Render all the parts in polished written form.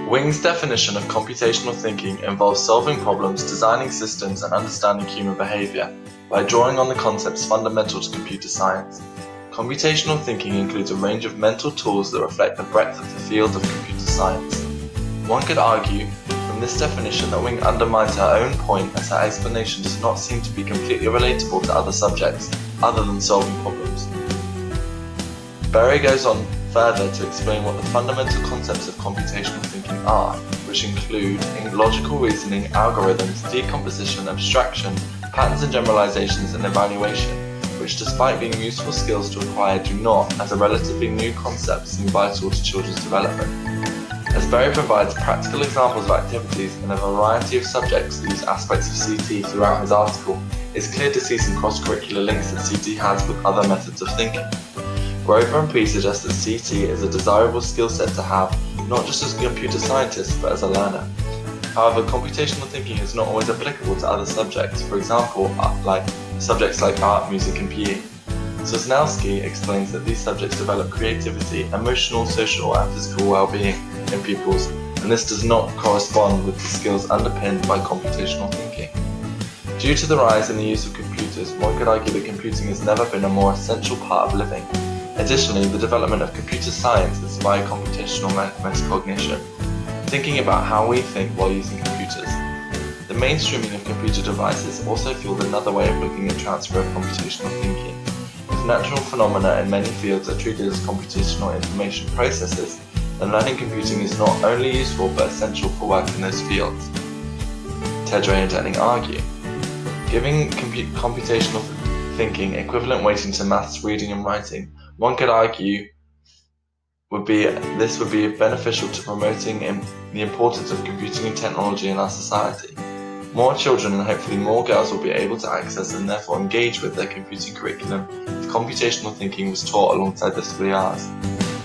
Wing's definition of computational thinking involves solving problems, designing systems, and understanding human behavior by drawing on the concepts fundamental to computer science. Computational thinking includes a range of mental tools that reflect the breadth of the field of computer science. One could argue from this definition that Wing undermines her own point, as her explanation does not seem to be completely relatable to other subjects other than solving problems. Berry goes on further to explain what the fundamental concepts of computational thinking are, which include logical reasoning, algorithms, decomposition, abstraction, patterns and generalizations, and evaluation, which, despite being useful skills to acquire, do not, as a relatively new concept, seem vital to children's development. As Berry provides practical examples of activities in a variety of subjects that use aspects of CT throughout his article, it's clear to see some cross-curricular links that CT has with other methods of thinking. Grover and P suggest that CT is a desirable skill set to have, not just as a computer scientist, but as a learner. However, computational thinking is not always applicable to other subjects, for example, subjects like art, music, and PE. Sosnowski explains that these subjects develop creativity, emotional, social, and physical well-being in pupils, and this does not correspond with the skills underpinned by computational thinking. Due to the rise in the use of computers, one could argue that computing has never been a more essential part of living. Additionally, the development of computer science is via computational metacognition, thinking about how we think while using computers. The mainstreaming of computer devices also fueled another way of looking at transfer of computational thinking. If natural phenomena in many fields are treated as computational information processes, then learning computing is not only useful but essential for work in those fields. Tedray and Denning argue, giving computational thinking equivalent weighting to maths, reading, and writing, one could argue this would be beneficial to promoting the importance of computing and technology in our society. More children and hopefully more girls will be able to access and therefore engage with their computing curriculum if computational thinking was taught alongside the 3 R's.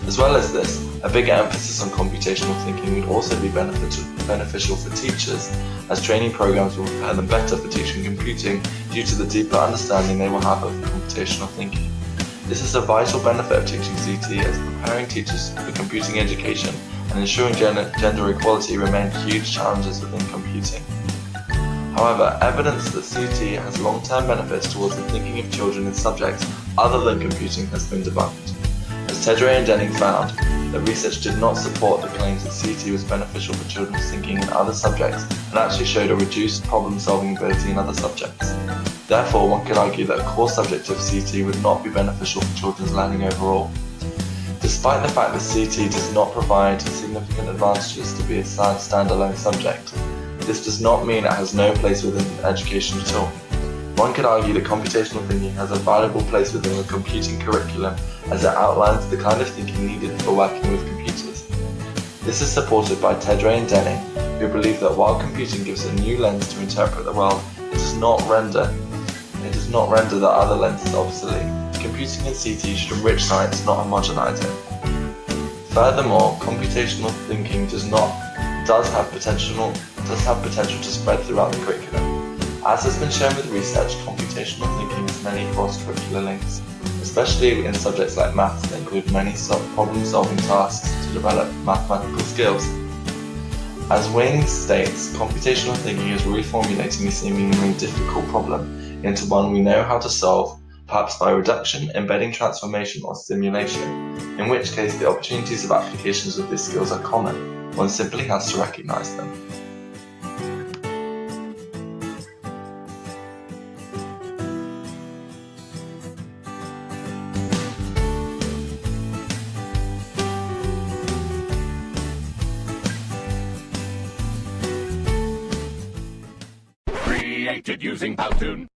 As well as this, a bigger emphasis on computational thinking would also be beneficial for teachers, as training programs will prepare them better for teaching computing due to the deeper understanding they will have of computational thinking. This is a vital benefit of teaching CT, as preparing teachers for computing education and ensuring gender equality remain huge challenges within computing. However, evidence that CT has long-term benefits towards the thinking of children in subjects other than computing has been debunked. As Tedray and Denning found, the research did not support the claims that CT was beneficial for children's thinking in other subjects and actually showed a reduced problem-solving ability in other subjects. Therefore, one could argue that a core subject of CT would not be beneficial for children's learning overall. Despite the fact that CT does not provide significant advantages to be a standalone subject, this does not mean it has no place within education at all. One could argue that computational thinking has a valuable place within the computing curriculum, as it outlines the kind of thinking needed for working with computers. This is supported by Tedray and Denning, who believe that while computing gives a new lens to interpret the world, it does not render the other lenses obsolete. Computing and CT should enrich science, not homogenize it. Furthermore, computational thinking does have potential to spread throughout the curriculum. As has been shown with research, computational thinking has many cross-curricular links, especially in subjects like maths that include many problem-solving tasks to develop mathematical skills. As Wing states, computational thinking is reformulating a seemingly difficult problem into one we know how to solve, perhaps by reduction, embedding, transformation, or simulation, in which case the opportunities of applications of these skills are common. One simply has to recognize them. Created using Powtoon.